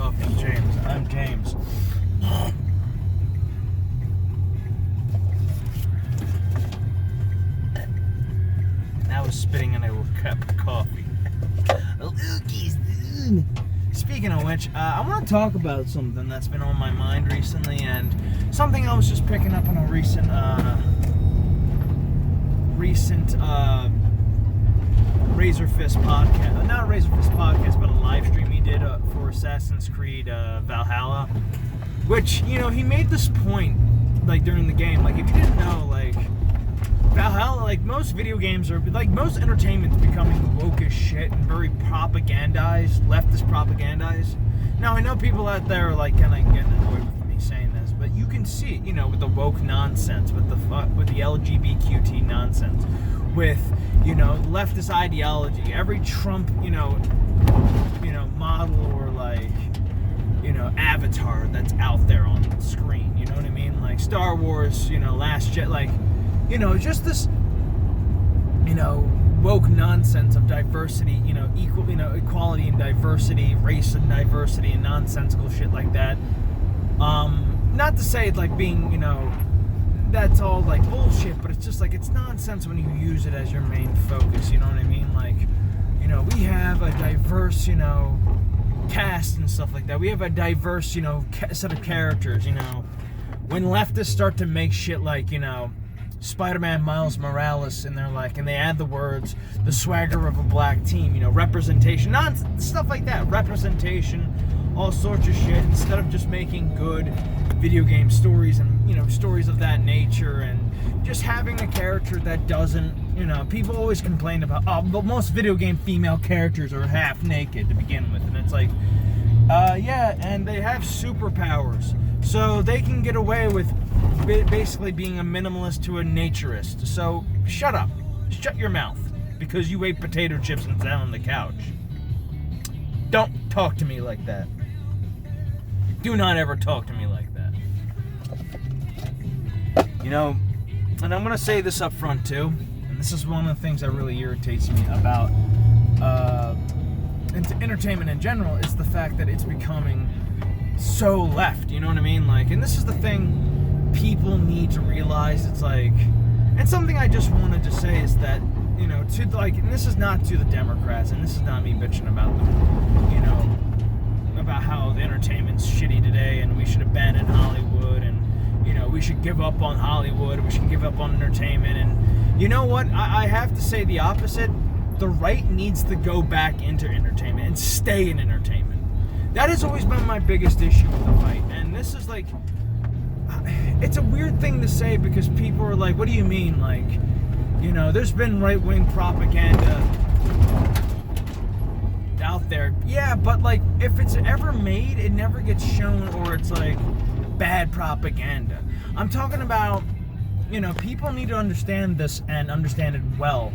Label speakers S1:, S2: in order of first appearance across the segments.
S1: Coffee James. I'm James. And I was spitting in a cup of coffee. Speaking of which, I want to talk about something that's been on my mind recently, and something I was just picking up on a recent Razor Fist podcast. Not a Razor Fist podcast, but a live stream he did for Assassin's Creed Valhalla. Which, you know, he made this point, like, during the game. Like, if you didn't know, like, Valhalla, like, most video games are, like, most entertainment's becoming woke as shit and very propagandized, leftist propagandized. Now, I know people out there are, like, kind of getting annoyed with me saying this, but you can see it, you know, with the woke nonsense, with the LGBTQT nonsense, with, you know, leftist ideology. Every Trump, you know, model or, like, you know, avatar that's out there on the screen, you know what I mean? Like, Star Wars, you know, Last Jet, like, you know, just this, you know, woke nonsense of diversity, you know, equality and diversity, race and diversity, and nonsensical shit like that. Not to say it's like being, you know, that's all like bullshit, but it's just like, it's nonsense when you use it as your main focus, you know what I mean? Like, you know, we have a diverse, you know, cast and stuff like that. We have a diverse, you know, set of characters, you know. When leftists start to make shit like, you know, Spider-Man Miles Morales, and they're like, and they add the words, the swagger of a black team, you know, representation, stuff like that, representation, all sorts of shit, instead of just making good video game stories and, you know, stories of that nature, and just having a character that doesn't, you know, people always complain about, oh, but most video game female characters are half naked to begin with, and it's like, yeah, and they have superpowers, so they can get away with basically being a minimalist to a naturist. So shut up, shut your mouth, because you ate potato chips and sat on the couch. Don't talk to me like that. Do not ever talk to me like that. You know, and I'm gonna say this up front too, and this is one of the things that really irritates me about entertainment in general, is the fact that it's becoming so left, you know what I mean? Like, and this is the thing people need to realize. It's like, and something I just wanted to say is that, you know, to, like, and this is not to the Democrats, and this is not me bitching about them, you know, about how the entertainment's shitty today, and we should abandon Hollywood, and, you know, we should give up on Hollywood, we should give up on entertainment, and you know what? I have to say the opposite. The right needs to go back into entertainment and stay in entertainment. That has always been my biggest issue with the right, and this is like, it's a weird thing to say, because people are like, what do you mean? Like, you know, there's been right-wing propaganda out there. Yeah, but like, if it's ever made, it never gets shown, or it's like bad propaganda. I'm talking about, you know, people need to understand this and understand it well.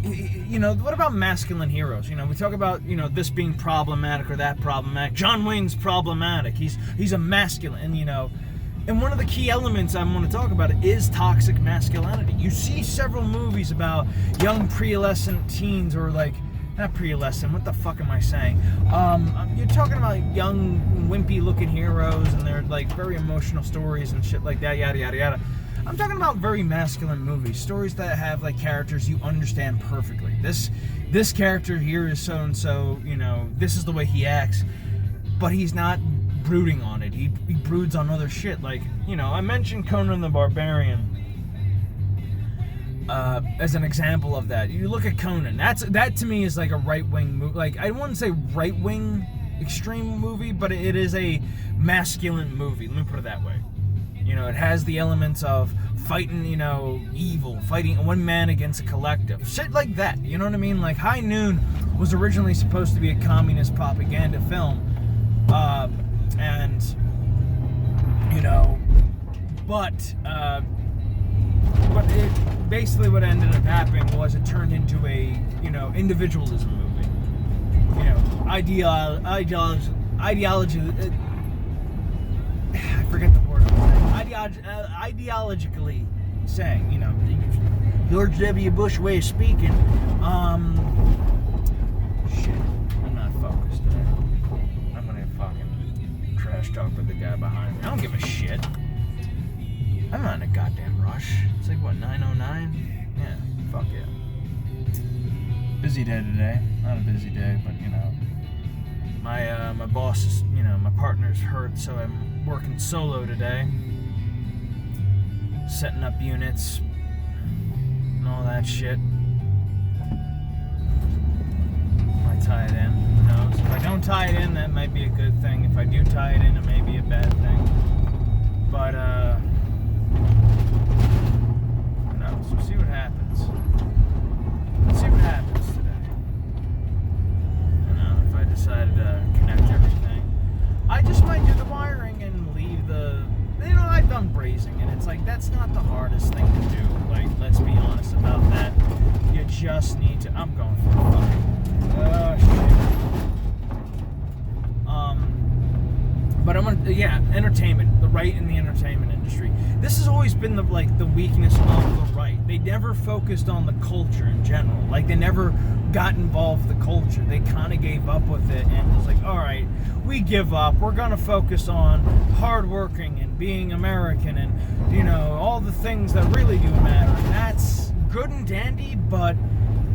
S1: You know, what about masculine heroes? You know, we talk about, you know, this being problematic or that problematic. John Wayne's problematic. He's a masculine, and, you know, and one of the key elements I want to talk about is toxic masculinity. You see several movies about young pre-adolescent teens, or like, not pre-adolescent, what the fuck am I saying? You're talking about young, wimpy-looking heroes, and they're like very emotional stories and shit like that, yada, yada, yada. I'm talking about very masculine movies, stories that have like characters you understand perfectly. This character here is so and so, you know, this is the way he acts, but he's not brooding on it. He broods on other shit. Like, you know, I mentioned Conan the Barbarian as an example of that. You look at Conan. That to me is like a right-wing movie. Like, I wouldn't say right-wing extreme movie, but it is a masculine movie. Let me put it that way. You know, it has the elements of fighting, you know, evil, fighting one man against a collective. Shit like that, you know what I mean? Like, High Noon was originally supposed to be a communist propaganda film. And, you know, but it basically what ended up happening was it turned into a, you know, individualism movie. You know, ideology, I forget the word. Ideologically saying, you know, George W. Bush way of speaking. Shit, I'm not focused. guy behind me. I don't give a shit. I'm not in a goddamn rush. It's like, what, 9:09? Yeah, fuck yeah. Busy day today. Not a busy day, but, you know. My boss is, you know, my partner's hurt, so I'm working solo today. Setting up units and all that shit. Might tie it in. Who knows? If I don't tie it in, that might be a good thing. If I do tie it in, it may be a bad thing. But, who knows? We'll see what happens. Let's see what happens today. You know, if I decide to connect everything, I just might do the wiring and leave the... You know, I've done brazing, and it's like, that's not the hardest thing to do. Like, let's be honest about that. You just need to... I'm going for a fucking... Oh, shit. But I'm gonna... Yeah, entertainment. The right in the entertainment industry. This has always been, the weakness of the right. They never focused on the culture in general. Like, they never got involved with the culture. They kind of gave up with it, and was like, all right, we give up. We're going to focus on hardworking and being American and, you know, all the things that really do matter. And that's good and dandy, but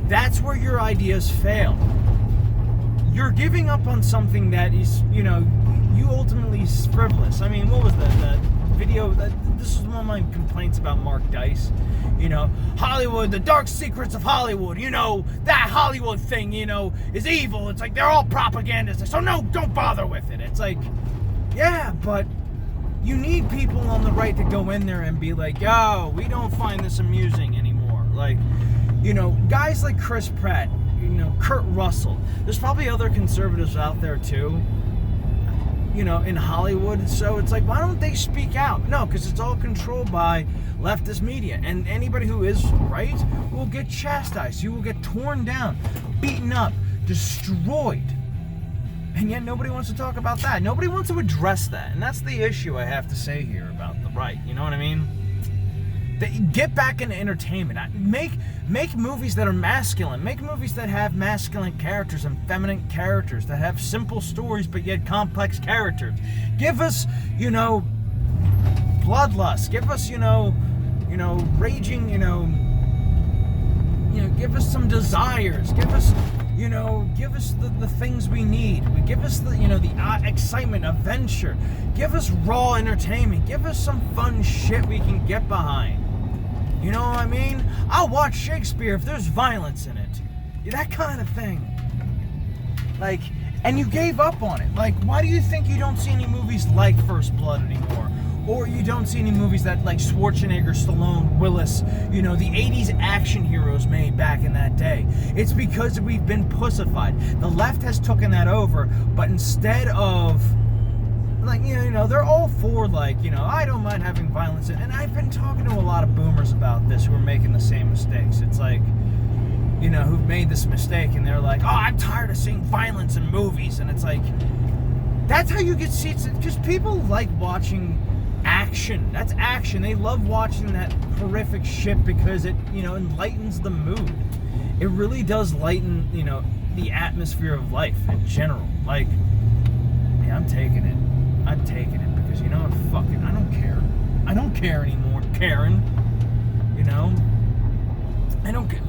S1: that's where your ideas fail. You're giving up on something that is, you know, you ultimately is frivolous. I mean, what was the video? This is one of my complaints about Mark Dice. You know, Hollywood, the dark secrets of Hollywood. You know, that Hollywood thing, you know, is evil. It's like they're all propagandists. So no, don't bother with it. It's like, yeah, but you need people on the right to go in there and be like, yo, we don't find this amusing anymore. Like, you know, guys like Chris Pratt, you know, Kurt Russell. There's probably other conservatives out there too, you know, in Hollywood. So it's like, why don't they speak out? No, because it's all controlled by leftist media. And anybody who is right will get chastised. You will get torn down, beaten up, destroyed. And yet nobody wants to talk about that. Nobody wants to address that. And that's the issue I have to say here about the right. You know what I mean? Get back into entertainment. Make movies that are masculine. Make movies that have masculine characters and feminine characters, that have simple stories but yet complex characters. Give us, you know, bloodlust. Give us, you know, raging, give us some desires. Give us, give us the things we need. Give us the excitement, adventure. Give us raw entertainment. Give us some fun shit we can get behind. You know what I mean? I'll watch Shakespeare if there's violence in it. That kind of thing. Like, and you gave up on it. Like, why do you think you don't see any movies like First Blood anymore? Or you don't see any movies that, like, Schwarzenegger, Stallone, Willis, the 80s action heroes made back in that day? It's because we've been pussified. The left has taken that over, but instead of, like, they're all for, like, I don't mind having violence. And I've been talking to a lot of boomers about this who are making the same mistakes. It's like, who've made this mistake, and they're like, oh, I'm tired of seeing violence in movies. And it's like, that's how you get seats. Because people like watching action. That's action. They love watching that horrific shit because it, enlightens the mood. It really does lighten, the atmosphere of life in general. Like, yeah, I'm taking it. I'm taking it because, fuck it. I don't care. I don't care anymore, Karen. I don't get,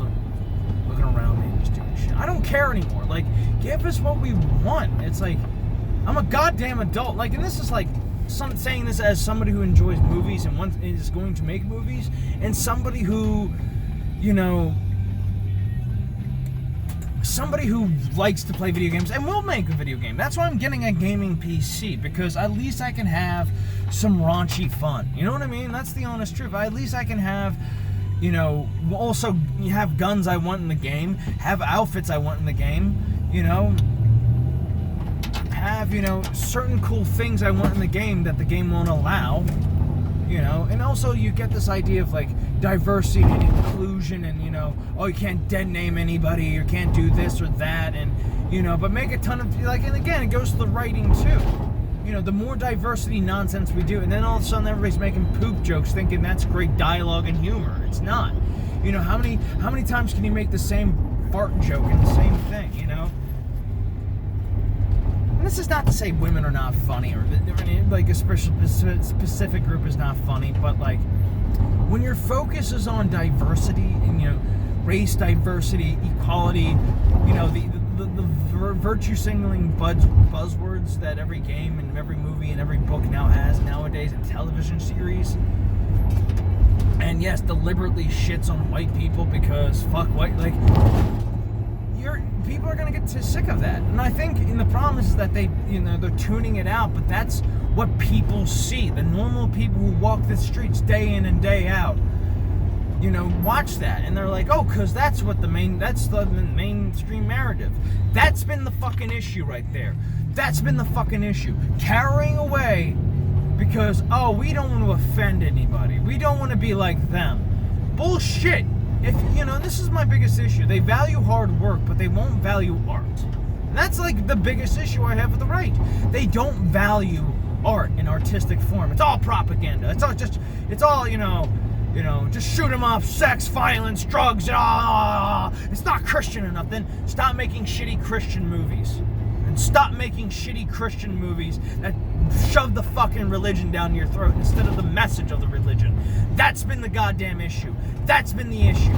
S1: looking around me and just doing shit. I don't care anymore. Like, give us what we want. It's like, I'm a goddamn adult. Like, and this is like, saying this as somebody who enjoys movies and is going to make movies, and somebody who, somebody who likes to play video games and will make a video game. That's why I'm getting a gaming PC, because at least I can have some raunchy fun. You know what I mean? That's the honest truth. At least I can have, also have guns I want in the game, have outfits I want in the game, have, certain cool things I want in the game that the game won't allow, and also you get this idea of, like, diversity and inclusion and, oh, you can't dead name anybody, you can't do this or that, and, but make a ton of, like, and again, it goes to the writing too. The more diversity nonsense we do, and then all of a sudden everybody's making poop jokes thinking that's great dialogue and humor. It's not. How many times can you make the same fart joke and the same thing, And this is not to say women are not funny or like a specific group is not funny, but like when your focus is on diversity and, you know, race, diversity, equality, you know, the virtue signaling buzzwords that every game and every movie and every book now has nowadays and television series, and yes, deliberately shits on white people because fuck white, like, people are gonna get sick of that. And I think the problem is that they're tuning it out, but that's what people see. The normal people who walk the streets day in and day out, you know, watch that and they're like, oh, because that's the mainstream narrative. That's been the fucking issue right there. That's been the fucking issue. Carrying away because, oh, we don't want to offend anybody. We don't want to be like them. Bullshit. If, you know, this is my biggest issue. They value hard work, but they won't value art. And that's like the biggest issue I have with the right. They don't value art in artistic form. It's all propaganda. It's all, you know, just shoot 'em up, sex, violence, drugs, it's not Christian enough. Then stop making shitty Christian movies. And stop making shitty Christian movies that shove the fucking religion down your throat instead of the message of the religion. That's been the goddamn issue. That's been the issue.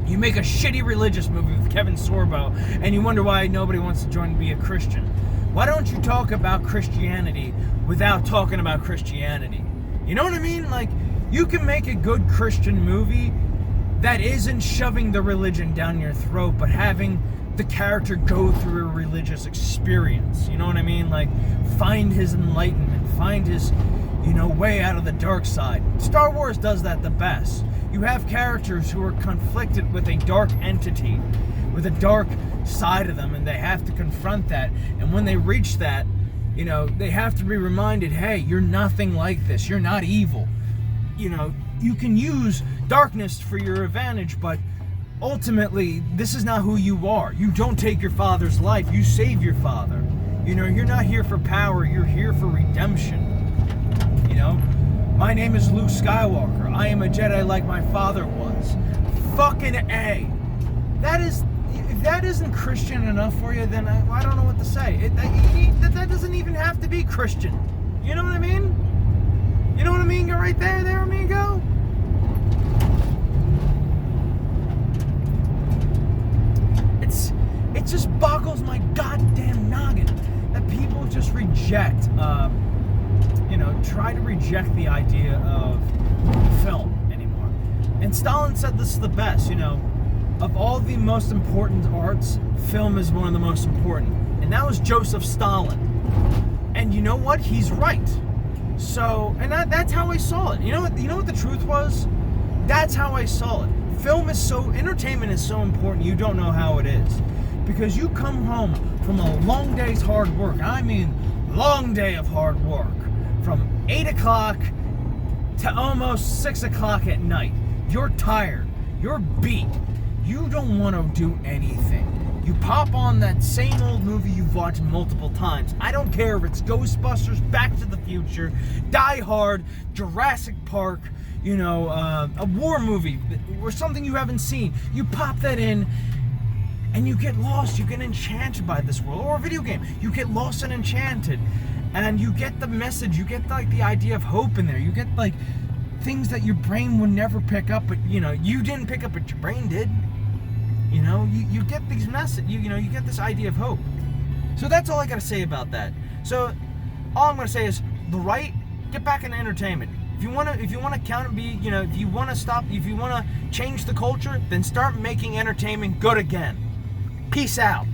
S1: You make a shitty religious movie with Kevin Sorbo and you wonder why nobody wants to join and be a Christian. Why don't you talk about Christianity without talking about Christianity? You know what I mean? Like, you can make a good Christian movie that isn't shoving the religion down your throat, but having the character go through a religious experience. You know what I mean? Like, find his enlightenment, find his, you know, way out of the dark side. Star Wars does that the best. You have characters who are conflicted with a dark entity, with a dark side of them, and they have to confront that. And when they reach that, you know, they have to be reminded, hey, you're nothing like this. You're not evil. You know, you can use darkness for your advantage, but ultimately, this is not who you are. You don't take your father's life. You save your father. You know, you're not here for power. You're here for redemption. You know, my name is Luke Skywalker. I am a Jedi like my father was. Fucking A. If that isn't Christian enough for you, then I don't know what to say. That doesn't even have to be Christian. You know what I mean? You know what I mean? Go right there, amigo. It just boggles my goddamn noggin that people just reject, try to reject the idea of film anymore. And Stalin said this is the best, you know, of all the most important arts, film is one of the most important. And that was Joseph Stalin. And you know what? He's right. So, and that's how I saw it. You know what the truth was? That's how I saw it. Entertainment is so important, you don't know how it is. Because you come home from a long day's hard work. I mean, long day of hard work. From 8 o'clock to almost 6 o'clock at night. You're tired. You're beat. You don't want to do anything. You pop on that same old movie you've watched multiple times. I don't care if it's Ghostbusters, Back to the Future, Die Hard, Jurassic Park, you know, a war movie or something you haven't seen. You pop that in and you get lost. You get enchanted by this world. Or a video game. You get lost and enchanted. And you get the message. You get like the idea of hope in there. You get like things that your brain would never pick up, but you know, you didn't pick up, but your brain did. You know, you get these messages, you get this idea of hope. So that's all I gotta say about that. So all I'm gonna say is the right, get back into entertainment. If you wanna if you wanna change the culture, then start making entertainment good again. Peace out.